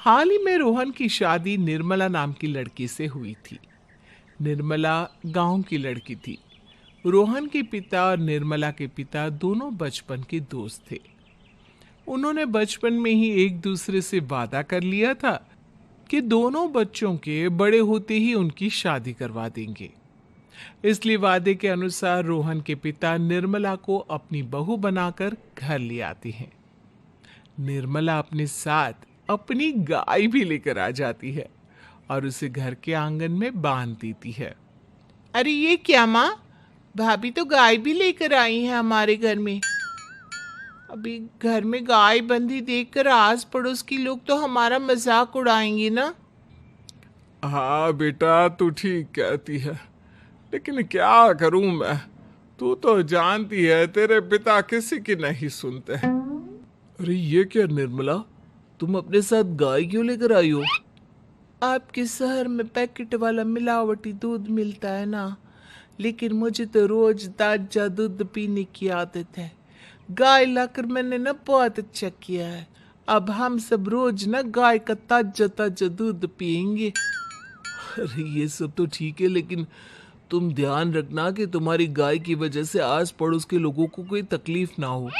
हाल ही में रोहन की शादी निर्मला नाम की लड़की से हुई थी। निर्मला गांव की लड़की थी। रोहन के पिता और निर्मला के पिता दोनों बचपन के दोस्त थे। उन्होंने बचपन में ही एक दूसरे से वादा कर लिया था कि दोनों बच्चों के बड़े होते ही उनकी शादी करवा देंगे। इसलिए वादे के अनुसार रोहन के पिता निर्मला को अपनी बहू बनाकर घर ले आते हैं। निर्मला अपने साथ अपनी गाय भी लेकर आ जाती है और उसे घर के आंगन में बांध देती है। अरे ये क्या माँ, भाभी तो गाय भी लेकर आई है हमारे घर में। अभी घर में गाय बंधी देखकर आस पड़ोस के लोग तो हमारा मजाक उड़ाएंगे ना। हाँ बेटा, तू ठीक कहती है, लेकिन क्या करूं मैं। तू तो जानती है तेरे पिता किसी की नहीं सुनते। अरे ये क्या निर्मला, तुम अपने साथ गाय क्यों लेकर आई हो? आपके शहर में पैकेट वाला मिलावटी दूध मिलता है ना, लेकिन मुझे तो रोज ताजा दूध पीने की आदत है। गाय लाकर मैंने ना बहुत अच्छा किया है। अब हम सब रोज ना गाय का ताजा ताजा दूध पियेंगे। अरे ये सब तो ठीक है, लेकिन तुम ध्यान रखना कि तुम्हारी गाय की वजह से आस पड़ोस के लोगों को कोई तकलीफ ना हो।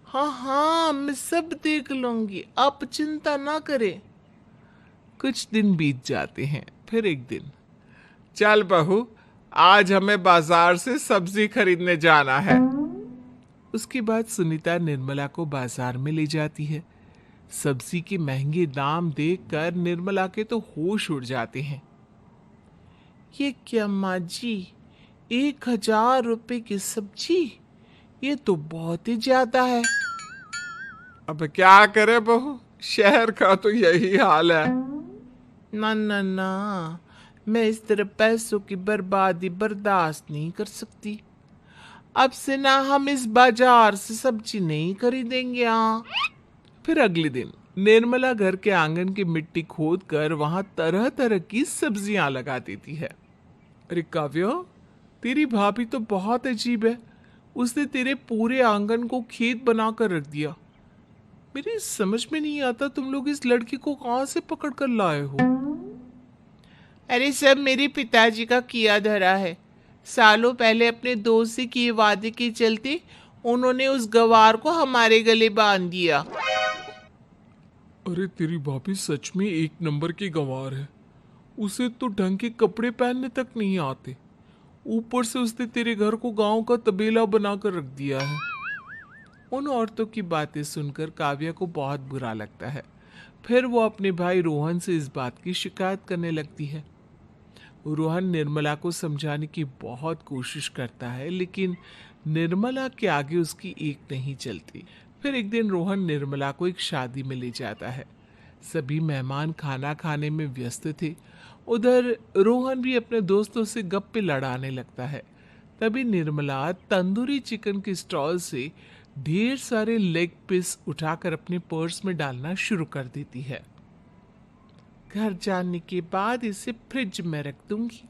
हाँ हाँ, मैं सब देख लूंगी, आप चिंता ना करें। कुछ दिन बीत जाते हैं। फिर एक दिन, चल बहू, आज हमें बाजार से सब्जी खरीदने जाना है। उसके बाद सुनीता निर्मला को बाजार में ले जाती है। सब्जी के महंगे दाम देखकर निर्मला के तो होश उड़ जाते हैं। ये क्या माँ जी, 1,000 रुपए की सब्जी, ये तो बहुत ही ज्यादा है। अब क्या करे बहू, शहर का तो यही हाल है। ना ना ना, मैं इस तरह पैसों की बर्बादी बर्दाश्त नहीं कर सकती। अब से ना हम इस बाजार से सब्जी नहीं खरीदेंगे। हाँ। फिर अगले दिन निर्मला घर के आंगन की मिट्टी खोद कर वहां तरह तरह की सब्जियां लगा देती है। अरे काव्या, तेरी भाभी तो बहुत अजीब है। उसने तेरे पूरे आंगन को खेत बनाकर रख दिया। मेरी समझ में नहीं आता तुम लोग इस लड़की को कहां से पकड़ कर लाए हो। अरे सब मेरे पिताजी का किया धरा है। सालों पहले अपने दोस्त से किए वादे के चलते उन्होंने उस गवार को हमारे गले बांध दिया। अरे तेरी भाभी सच में एक नंबर की गंवार है। उसे तो ढंग के कपड़े पहनने तक नहीं आते, ऊपर से उसने तेरे घर को गांव का तबेला बनाकर रख दिया है। उन औरतों की बातें सुनकर काव्या को बहुत बुरा लगता है। फिर वो अपने भाई रोहन से इस बात की शिकायत करने लगती है। रोहन निर्मला को समझाने की बहुत कोशिश करता है, लेकिन निर्मला के आगे उसकी एक नहीं चलती। फिर एक दिन रोहन निर्मला को एक शादी में ले जाता है। सभी मेहमान खाना खाने में व्यस्त थे। उधर रोहन भी अपने दोस्तों से गप्पे लड़ाने लगता है। तभी निर्मला तंदूरी चिकन के स्टॉल से ढेर सारे लेग पीस उठाकर अपने पर्स में डालना शुरू कर देती है। घर जाने के बाद इसे फ्रिज में रख दूंगी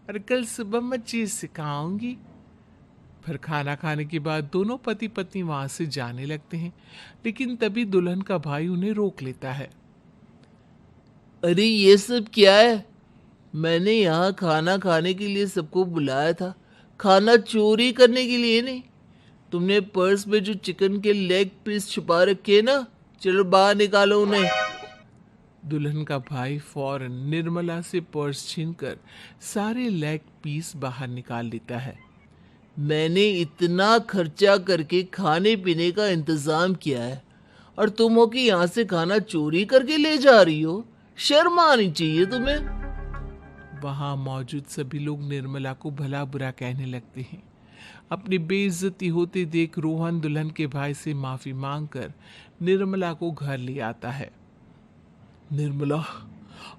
और कल सुबह मच्छी से खाऊंगी। फिर खाना खाने के बाद दोनों पति पत्नी वहां से जाने लगते हैं, लेकिन तभी दुल्हन का भाई उन्हें रोक लेता है। अरे ये सब क्या है? मैंने यहाँ खाना खाने के लिए सबको बुलाया था, खाना चोरी करने के लिए नहीं। तुमने पर्स में जो चिकन के लेग पीस छुपा रखे ना, चलो बाहर निकालो उन्हें। दुल्हन का भाई फौरन निर्मला से पर्स छीनकर सारे लेग पीस बाहर निकाल लेता है। मैंने इतना खर्चा करके खाने पीने का इंतजाम किया है और तुम हो कि यहाँ से खाना चोरी करके ले जा रही हो? शर्म आनी चाहिए तुम्हें। वहां मौजूद सभी लोग निर्मला को भला बुरा कहने लगते हैं। अपनी बेइज्जती होते देख रोहन दुल्हन के भाई से माफी मांगकर निर्मला को घर ले आता है। निर्मला,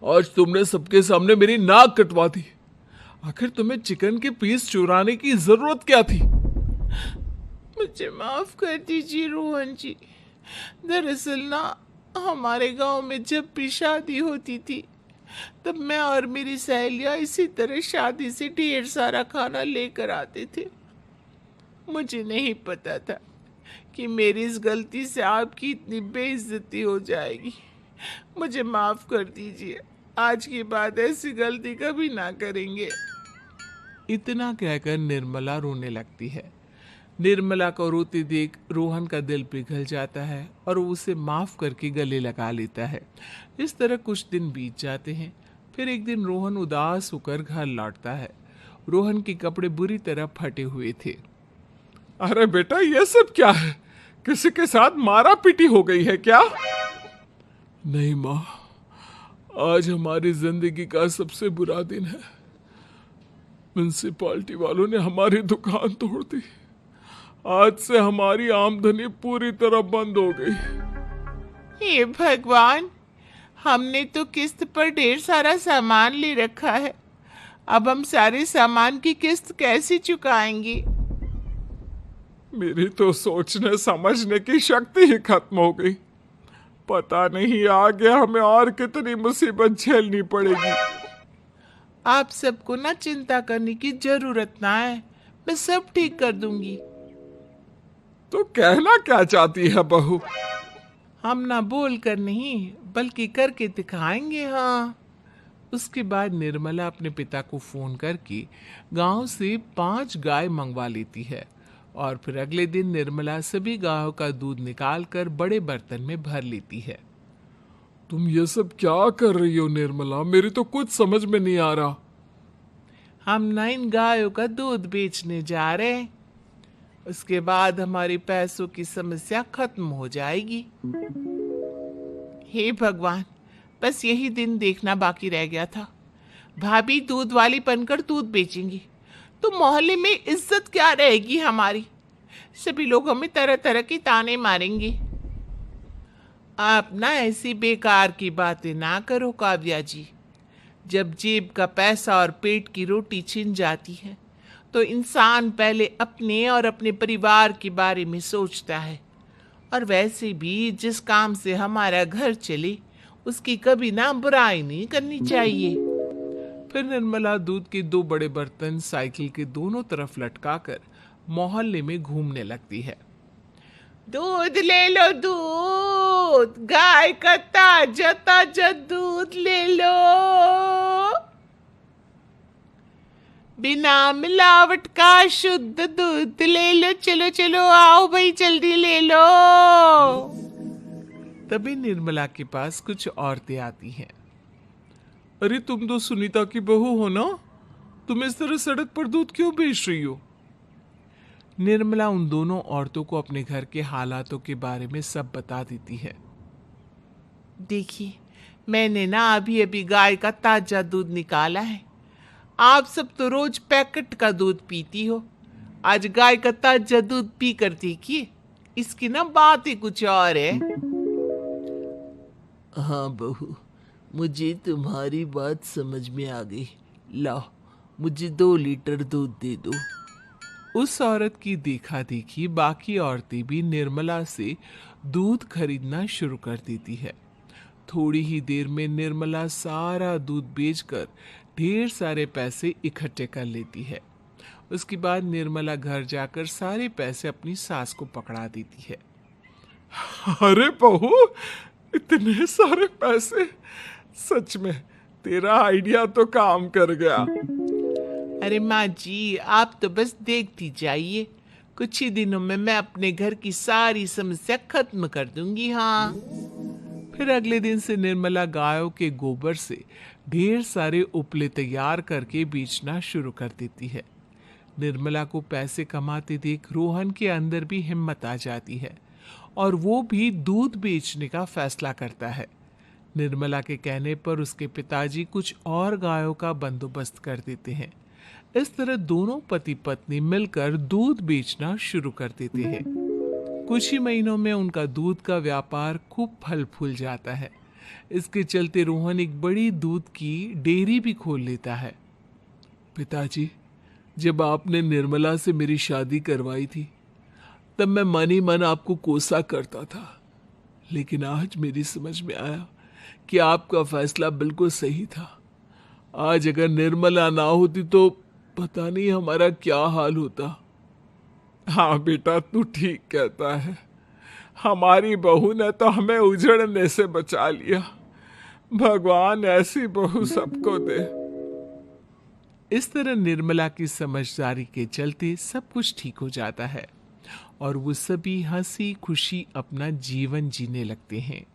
आज तुमने सबके सामने मेरी नाक कटवा दी। आखिर तुम्हें चिकन के पीस चुराने की जरूरत क्या थी? मुझे माफ कर दीजिए रोहन जी। दरअसल ना, हमारे गांव में जब भी शादी होती थी तब मैं और मेरी सहेलियां इसी तरह शादी से ढेर सारा खाना लेकर आते थे। मुझे नहीं पता था कि मेरी इस गलती से आपकी इतनी बेइज्जती हो जाएगी। मुझे माफ कर दीजिए, आज के बाद ऐसी गलती कभी ना करेंगे। इतना कहकर निर्मला रोने लगती है। निर्मला को रोते देख रोहन का दिल पिघल जाता है और वो उसे माफ करके गले लगा लेता है। इस तरह कुछ दिन बीत जाते हैं। फिर एक दिन रोहन उदास होकर घर लौटता है। रोहन के कपड़े बुरी तरह फटे हुए थे। अरे बेटा, ये सब क्या है? किसी के साथ मारा पीटी हो गई है क्या? नहीं माँ, आज हमारी जिंदगी का सबसे बुरा दिन है। म्युनिसिपालिटी वालों ने हमारी दुकान तोड़ दी। आज से हमारी आमदनी पूरी तरह बंद हो गई। हे भगवान, हमने तो किस्त पर ढेर सारा सामान ले रखा है। अब हम सारे सामान की किस्त कैसे चुकाएंगे? मेरी तो सोचने समझने की शक्ति ही खत्म हो गई। पता नहीं आगे हमें और कितनी मुसीबत झेलनी पड़ेगी। आप सबको ना चिंता करने की जरूरत ना है, मैं सब ठीक कर दूंगी। तो कहना क्या चाहती है बहू? हम ना बोल कर नहीं बल्कि करके दिखाएंगे। हाँ। उसके बाद निर्मला अपने पिता को फोन करके गांव से 5 गाय मंगवा लेती है और फिर अगले दिन निर्मला सभी गायों का दूध निकाल कर बड़े बर्तन में भर लेती है। तुम ये सब क्या कर रही हो निर्मला? मेरी तो कुछ समझ में नहीं आ रहा। हम ना इन गायों का दूध बेचने जा रहे हैं। उसके बाद हमारी पैसों की समस्या खत्म हो जाएगी। हे भगवान, बस यही दिन देखना बाकी रह गया था। भाभी दूध वाली बनकर दूध बेचेंगी तो मोहल्ले में इज्जत क्या रहेगी हमारी? सभी लोग हमें तरह तरह की ताने मारेंगे। आप ना ऐसी बेकार की बातें ना करो काव्या जी। जब जेब का पैसा और पेट की रोटी छिन जाती है तो इंसान पहले अपने और अपने परिवार के बारे में सोचता है। और वैसे भी जिस काम से हमारा घर चले उसकी कभी ना बुराई नहीं करनी चाहिए। फिर निर्मला दूध के 2 बड़े बर्तन साइकिल के दोनों तरफ लटकाकर मोहल्ले में घूमने लगती है। दूध ले लो, दूध, गाय का ताजा ताजा दूध ले लो, बिना मिलावट का शुद्ध दूध ले लो। चलो चलो आओ भाई, जल्दी ले लो। तभी निर्मला के पास कुछ औरतें आती हैं। अरे तुम तो सुनीता की बहू हो ना? तुम इस तरह सड़क पर दूध क्यों बेच रही हो? निर्मला उन दोनों औरतों को अपने घर के हालातों के बारे में सब बता देती है। देखिए, मैंने ना अभी अभी गाय का ताजा दूध निकाला है। आप सब तो रोज पैकेट का दूध पीती हो, आज गाय का ताजा दूध पी कर देखिए, इसकी ना बात ही कुछ और है। हाँ बहू, मुझे तुम्हारी बात समझ में आ गई। लाओ, मुझे 2 लीटर दूध दे दो। उस औरत की देखा देखी बाकी औरतें भी निर्मला से दूध खरीदना शुरू कर देती है। थोड़ी ही देर में निर्मला सारा दूध बेचकर ढेर सारे पैसे इकट्ठे कर लेती है। उसके बाद निर्मला घर जाकर सारे पैसे अपनी सास को पकड़ा देती है। अरे बहू, इतने सारे पैसे! सच में तेरा आइडिया तो काम कर गया। अरे माँ जी, आप तो बस देखती जाइए, कुछ ही दिनों में मैं अपने घर की सारी समस्या खत्म कर दूंगी। हाँ। फिर अगले दिन से निर्मला गायों के गोबर से ढेर सारे उपले तैयार करके बेचना शुरू कर देती है। निर्मला को पैसे कमाते देख रोहन के अंदर भी हिम्मत आ जाती है और वो भी दूध बेचने का फैसला करता है। निर्मला के कहने पर उसके पिताजी कुछ और गायों का बंदोबस्त कर देते हैं। इस तरह दोनों पति पत्नी मिलकर दूध बेचना शुरू कर देते हैं। कुछ ही महीनों में उनका दूध का व्यापार खूब फल फूल जाता है। इसके चलते रोहन एक बड़ी दूध की डेयरी भी खोल लेता है। पिताजी, जब आपने निर्मला से मेरी शादी करवाई थी तब मैं मन ही मन आपको कोसा करता था, लेकिन आज मेरी समझ में आया कि आपका फैसला बिल्कुल सही था। आज अगर निर्मला ना होती तो पता नहीं हमारा क्या हाल होता। हाँ बेटा, तू ठीक कहता है। हमारी बहू ने तो हमें उजड़ने से बचा लिया। भगवान ऐसी बहू सबको दे। इस तरह निर्मला की समझदारी के चलते सब कुछ ठीक हो जाता है और वो सभी हंसी खुशी अपना जीवन जीने लगते हैं।